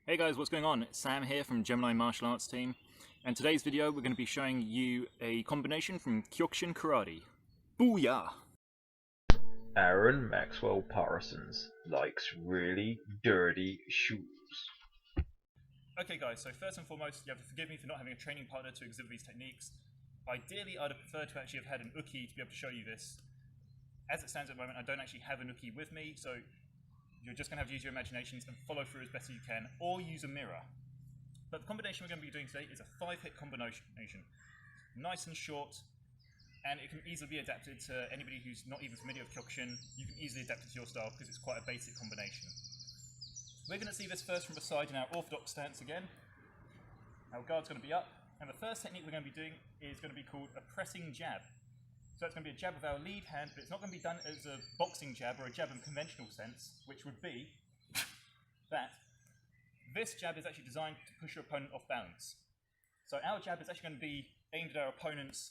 Hey guys, what's going on? Sam here from Gemini Martial Arts team, and today's video we're going to be showing you a combination from Kyokushin Karate. Booyah! Aaron Maxwell Parsons likes really dirty shoes. Okay guys, so first and foremost, you have to forgive me for not having a training partner to exhibit these techniques. Ideally, I'd have preferred to actually have had an uke to be able to show you this. As it stands at the moment, I don't actually have an uke with me, so you're just going to have to use your imaginations and follow through as best as you can, or use a mirror. But the combination we're going to be doing today is a 5-hit combination. Nice and short, and it can easily be adapted to anybody who's not even familiar with Kyokushin. You can easily adapt it to your style because it's quite a basic combination. We're going to see this first from the side in our orthodox stance again. Our guard's going to be up, and the first technique we're going to be doing is going to be called a pressing jab. So it's going to be a jab with our lead hand, but it's not going to be done as a boxing jab or a jab in conventional sense, which would be that. This jab is actually designed to push your opponent off balance. So our jab is actually going to be aimed at our opponent's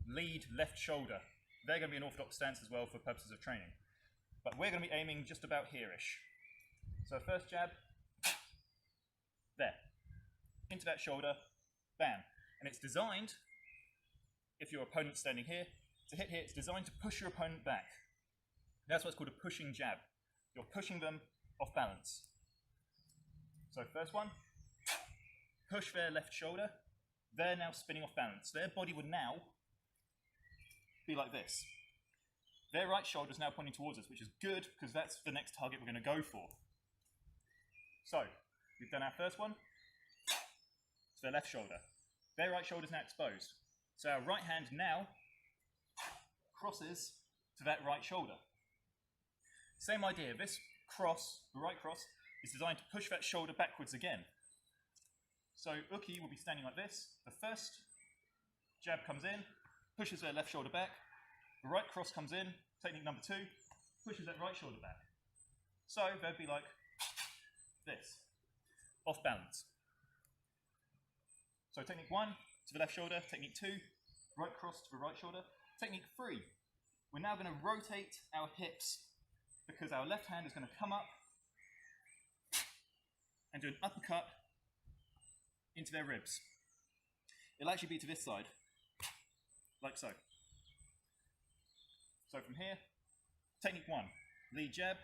lead left shoulder. They're going to be an orthodox stance as well for purposes of training. But we're going to be aiming just about here-ish. So first jab, there, into that shoulder, bam. And it's designed, if your opponent's standing here, to hit here. It's designed to push your opponent back. That's what's called a pushing jab. You're pushing them off balance. So first one, push their left shoulder. They're now spinning off balance. Their body would now be like this. Their right shoulder is now pointing towards us, which is good because that's the next target we're going to go for. So we've done our first one to their left shoulder. Their right shoulder is now exposed. So our right hand now crosses to that right shoulder. Same idea. This cross, the right cross, is designed to push that shoulder backwards again. So uke will be standing like this. The first jab comes in, pushes their left shoulder back. The right cross comes in, technique number 2, pushes that right shoulder back. So they'd be like this, off balance. So technique 1 to the left shoulder, technique 2, right cross to the right shoulder. Technique 3, we're now going to rotate our hips because our left hand is going to come up and do an uppercut into their ribs. It'll actually be to this side, like so. So from here, technique 1, lead jab,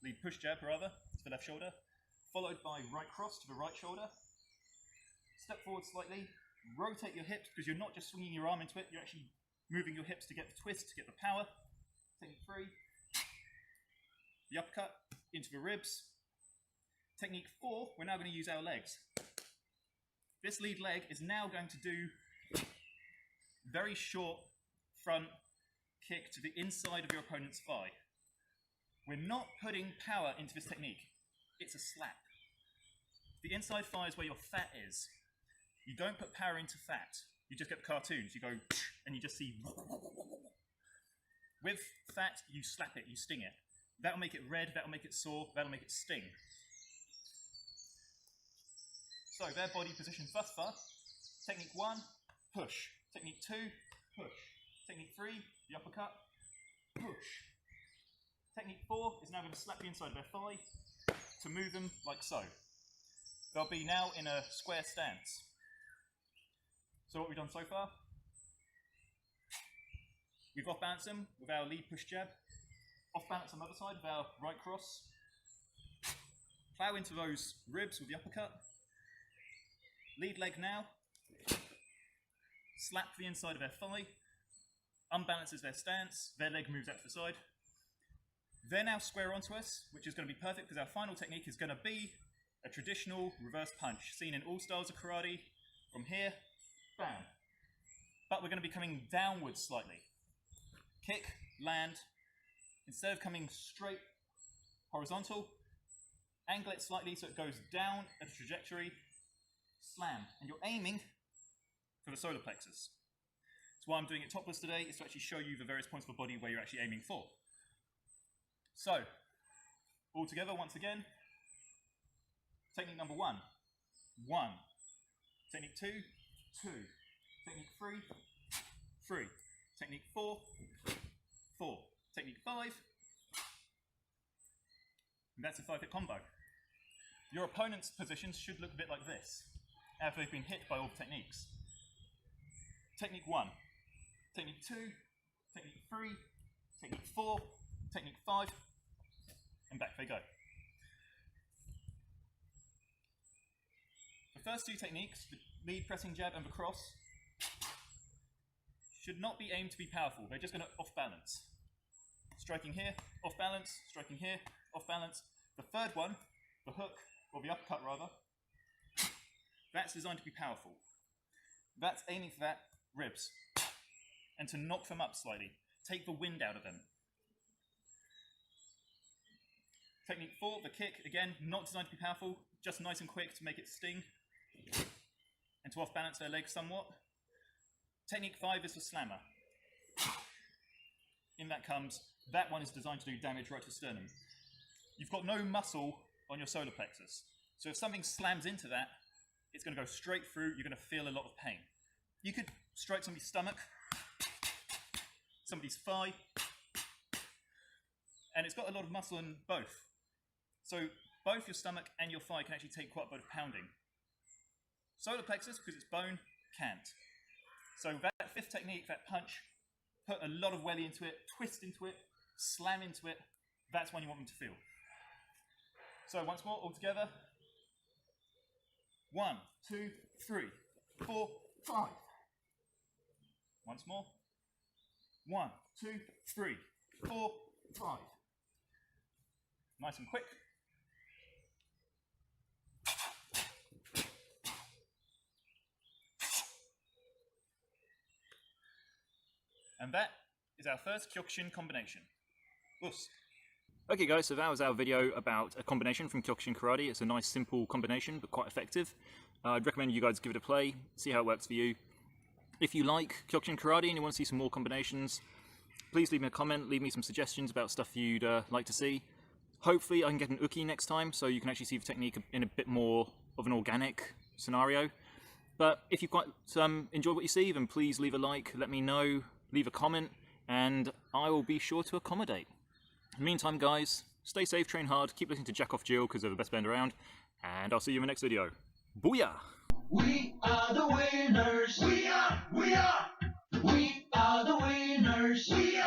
lead push jab rather, to the left shoulder, followed by right cross to the right shoulder. Step forward slightly, rotate your hips because you're not just swinging your arm into it, you're actually moving your hips to get the twist, to get the power. Technique 3, the uppercut into the ribs. Technique 4, we're now going to use our legs. This lead leg is now going to do very short front kick to the inside of your opponent's thigh. We're not putting power into this technique. It's a slap. The inside thigh is where your fat is. You don't put power into fat. You just get the cartoons. You go and you just see. With fat, you slap it, you sting it. That'll make it red, that'll make it sore, that'll make it sting. So their body position thus far. Technique 1, push. Technique 2, push. Technique 3, the uppercut, push. Technique 4 is now going to slap the inside of their thigh to move them like so. They'll be now in a square stance. So what we've done so far, we've off-balanced them with our lead push jab, off-balance on the other side with our right cross, plow into those ribs with the uppercut, lead leg now, slap the inside of their thigh, unbalances their stance, their leg moves out to the side. They're now square onto us, which is going to be perfect because our final technique is going to be a traditional reverse punch, seen in all styles of karate. From here, bam. But we're going to be coming downwards slightly. Kick, land. Instead of coming straight horizontal, angle it slightly so it goes down a trajectory, slam. And you're aiming for the solar plexus. So why I'm doing it topless today is to actually show you the various points of the body where you're actually aiming for. So, all together once again. Technique number 1, 1. Technique 2, 2. Technique 3, 3. Technique 4, 4. Technique 5. And that's a 5-hit combo. Your opponent's positions should look a bit like this, after they've been hit by all the techniques. Technique 1, Technique 2, Technique 3, Technique 4, Technique 5, and back they go. The first two techniques, the lead pressing jab and the cross, should not be aimed to be powerful. They're just going to off balance. Striking here, off balance, striking here, off balance. The third one, the hook, or the uppercut rather, that's designed to be powerful. That's aiming for that ribs, and to knock them up slightly, take the wind out of them. Technique 4, the kick, again, not designed to be powerful, just nice and quick to make it sting, and to off balance their legs somewhat. Technique 5 is the slammer. In that comes, that one is designed to do damage right to sternum. You've got no muscle on your solar plexus, so if something slams into that, it's going to go straight through, you're going to feel a lot of pain. You could strike somebody's stomach, somebody's thigh, and it's got a lot of muscle in both. So both your stomach and your thigh can actually take quite a bit of pounding. Solar plexus, because it's bone, can't. So that fifth technique, that punch, put a lot of welly into it, twist into it, slam into it, that's when you want them to feel. So once more, all together. 1, 2, 3, 4, 5. Once more. 1, 2, 3, 4, 5. Nice and quick. And that is our first Kyokushin combination. Us. Okay guys, so that was our video about a combination from Kyokushin Karate. It's a nice simple combination, but quite effective. I'd recommend you guys give it a play, see how it works for you. If you like Kyokushin Karate and you want to see some more combinations, please leave me a comment, leave me some suggestions about stuff you'd like to see. Hopefully I can get an uki next time, so you can actually see the technique in a bit more of an organic scenario. But if you quite enjoy what you see, then please leave a like, let me know, leave a comment, and I will be sure to accommodate. In the meantime, guys, stay safe, train hard, keep listening to Jack Off Jill because they're the best band around, and I'll see you in the next video. Booyah! We are the winners. We are the winners. We are.